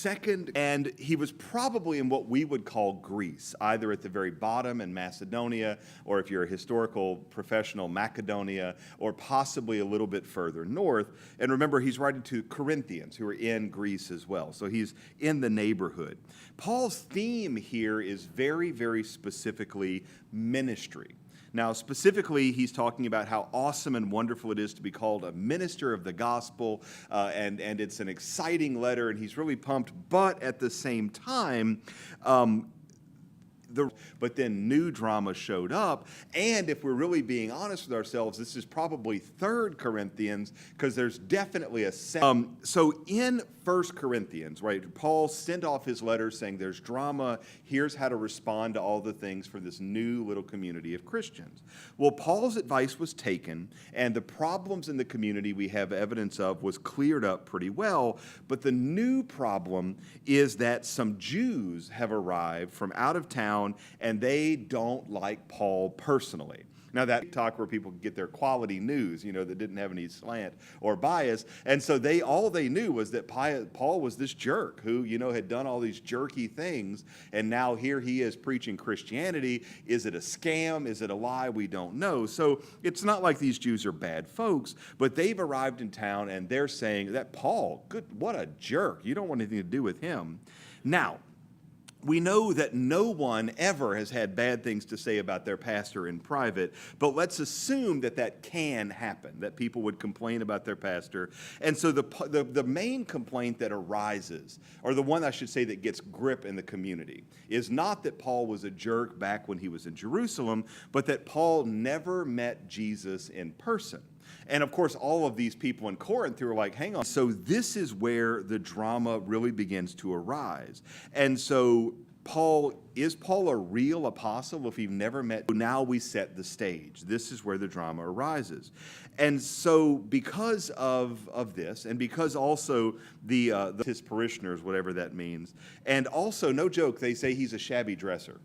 second, and he was probably in what we would call Greece, either at the very bottom in Macedonia, or if you're a historical professional, Macedonia, or possibly a little bit further north. And remember, he's writing to Corinthians, who are in Greece as well. So he's in the neighborhood. Paul's theme here is very, very specifically ministry. Now, specifically, he's talking about how awesome and wonderful it is to be called a minister of the gospel, and it's an exciting letter, and he's really pumped. But at the same time, but then new drama showed up, and if we're really being honest with ourselves, this is probably 3rd Corinthians, because there's definitely a so in 1 Corinthians, right, Paul sent off his letter saying there's drama, here's how to respond to all the things for this new little community of Christians. Well, Paul's advice was taken, and the problems in the community we have evidence of was cleared up pretty well, but the new problem is that some Jews have arrived from out of town, and they don't like Paul personally. Now, that talk where people get their quality news, that didn't have any slant or bias. And so all they knew was that Paul was this jerk who, had done all these jerky things. And now here he is preaching Christianity. Is it a scam? Is it a lie? We don't know. So it's not like these Jews are bad folks, but they've arrived in town and they're saying that Paul, what a jerk. You don't want anything to do with him. Now, we know that no one ever has had bad things to say about their pastor in private, but let's assume that can happen, that people would complain about their pastor. And so the main complaint that arises, or the one I should say that gets grip in the community, is not that Paul was a jerk back when he was in Jerusalem, but that Paul never met Jesus in person. And of course, all of these people in Corinth who are like, hang on. So this is where the drama really begins to arise. And so is Paul a real apostle if you've never met? Now we set the stage. This is where the drama arises. And so because of this, and because also his parishioners, whatever that means, and also, no joke, they say he's a shabby dresser.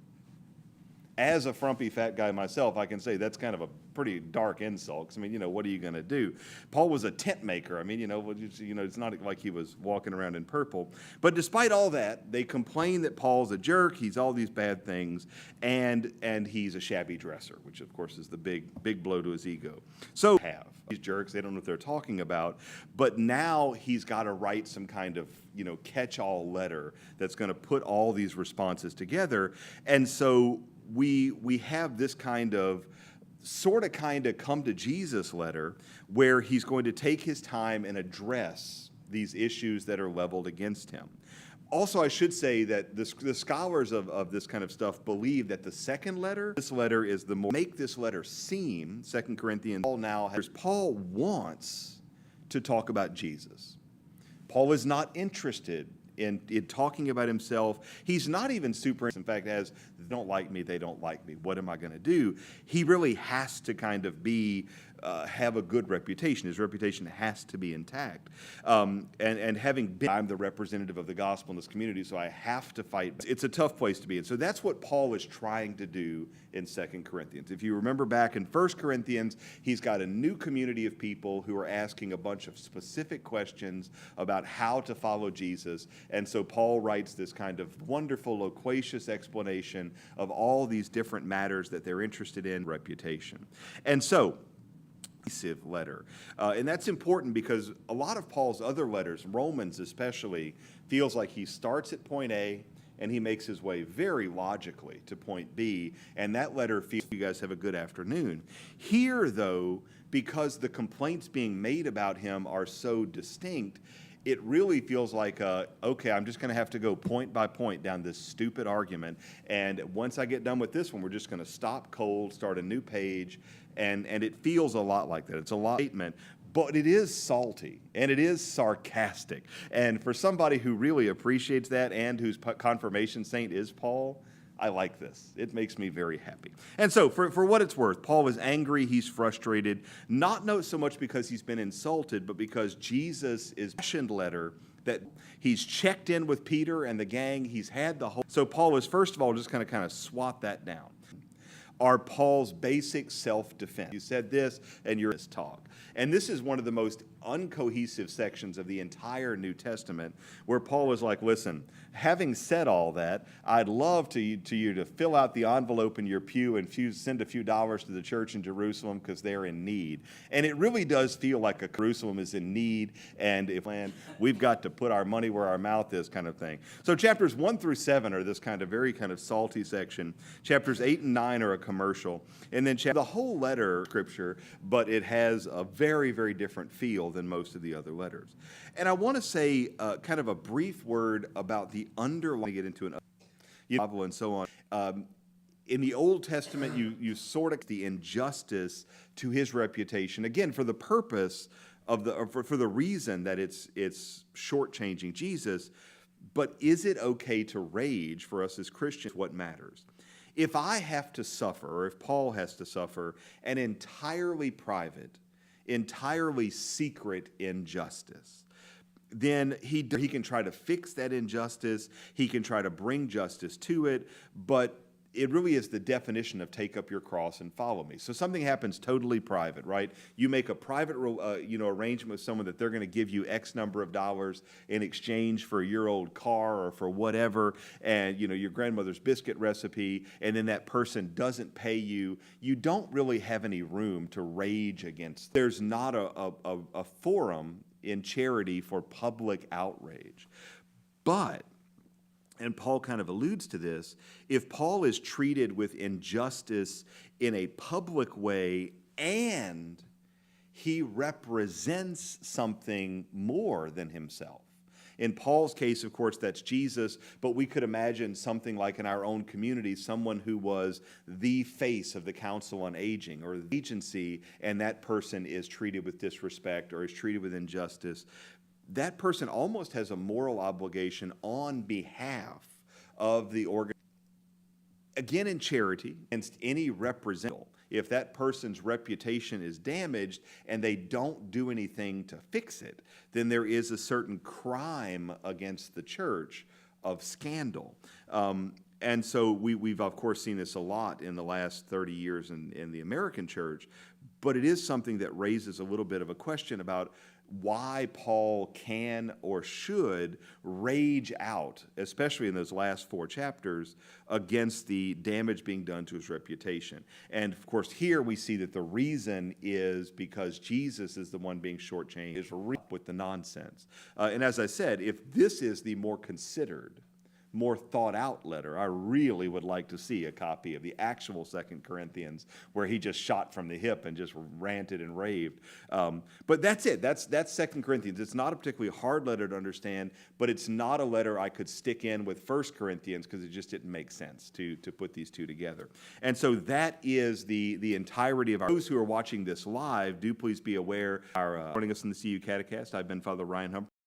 As a frumpy fat guy myself, I can say that's kind of a pretty dark insult. 'Cause, what are you going to do? Paul was a tent maker. It's not like he was walking around in purple. But despite all that, they complain that Paul's a jerk. He's all these bad things, and he's a shabby dresser, which of course is the big blow to his ego. So these jerks, they don't know what they're talking about. But now he's got to write some kind of catch-all letter that's going to put all these responses together, and so we have this kind of come to Jesus letter where he's going to take his time and address these issues that are leveled against him. Also, I should say that the scholars of this kind of stuff believe that the second letter, this letter is make this letter seem, 2 Corinthians, Paul wants to talk about Jesus. Paul is not interested in talking about himself. He's not even super, in fact, as they don't like me, they don't like me. What am I going to do? He really has to kind of have a good reputation. His reputation has to be intact. And having been, I'm the representative of the gospel in this community, so I have to fight. It's a tough place to be in. So that's what Paul is trying to do in 2 Corinthians. If you remember back in 1 Corinthians, he's got a new community of people who are asking a bunch of specific questions about how to follow Jesus. And so Paul writes this kind of wonderful, loquacious explanation of all these different matters that they're interested in, reputation. And so, letter. And that's important because a lot of Paul's other letters, Romans especially, feels like he starts at point A and he makes his way very logically to point B, and that letter feels you guys have a good afternoon. Here, though, because the complaints being made about him are so distinct, it really feels like, okay, I'm just going to have to go point by point down this stupid argument, and once I get done with this one, we're just going to stop cold, start a new page, and it feels a lot like that. It's a lot statement, but it is salty, and it is sarcastic, and for somebody who really appreciates that and whose confirmation saint is Paul, I like this. It makes me very happy. And so, for what it's worth, Paul is angry, he's frustrated, not so much because he's been insulted, but because Jesus is passionate letter that he's checked in with Peter and the gang, he's had the whole... So Paul is, first of all, just kind of swat that down. Are Paul's basic self-defense. You said this, and you're this talk. And this is one of the most uncohesive sections of the entire New Testament where Paul is like, listen, having said all that, I'd love to you to fill out the envelope in your pew and send a few dollars to the church in Jerusalem because they're in need. And it really does feel like Jerusalem is in need, and if we've got to put our money where our mouth is kind of thing. So chapters 1 through 7 are this kind of very kind of salty section. Chapters 8 and 9 are a commercial. And then the whole letter, Scripture, but it has a very, very different feel than most of the other letters. And I want to say kind of a brief word about the underlying, get into an novel and so on. In the Old Testament, you sort of the injustice to his reputation, again, for the purpose of for the reason that it's shortchanging Jesus. But is it okay to rage for us as Christians? What matters? If I have to suffer, or if Paul has to suffer, an entirely private, entirely secret injustice, then he can try to fix that injustice, he can try to bring justice to it, but it really is the definition of take up your cross and follow me. So something happens totally private, right? You make a private arrangement with someone that they're going to give you X number of dollars in exchange for your old car or for whatever, and your grandmother's biscuit recipe, and then that person doesn't pay you. You don't really have any room to rage against. There's not a forum in charity for public outrage. But, and Paul kind of alludes to this, if Paul is treated with injustice in a public way and he represents something more than himself. In Paul's case, of course, that's Jesus, but we could imagine something like in our own community, someone who was the face of the Council on Aging or the agency, and that person is treated with disrespect or is treated with injustice. That person almost has a moral obligation on behalf of the organization. Again, in charity, against any representative, if that person's reputation is damaged and they don't do anything to fix it, then there is a certain crime against the church of scandal. And so we've, of course, seen this a lot in the last 30 years in the American church, but it is something that raises a little bit of a question about why Paul can or should rage out, especially in those last 4 chapters, against the damage being done to his reputation. And of course, here we see that the reason is because Jesus is the one being shortchanged, is with the nonsense. And as I said, if this is the more considered, more thought out letter, I really would like to see a copy of the actual 2 Corinthians where he just shot from the hip and just ranted and raved. But that's it. That's 2 Corinthians. It's not a particularly hard letter to understand, but it's not a letter I could stick in with 1 Corinthians because it just didn't make sense to put these two together. And so that is the entirety of our. Those who are watching this live, do please be aware, joining us in the CU Catecast. I've been Father Ryan Humphries.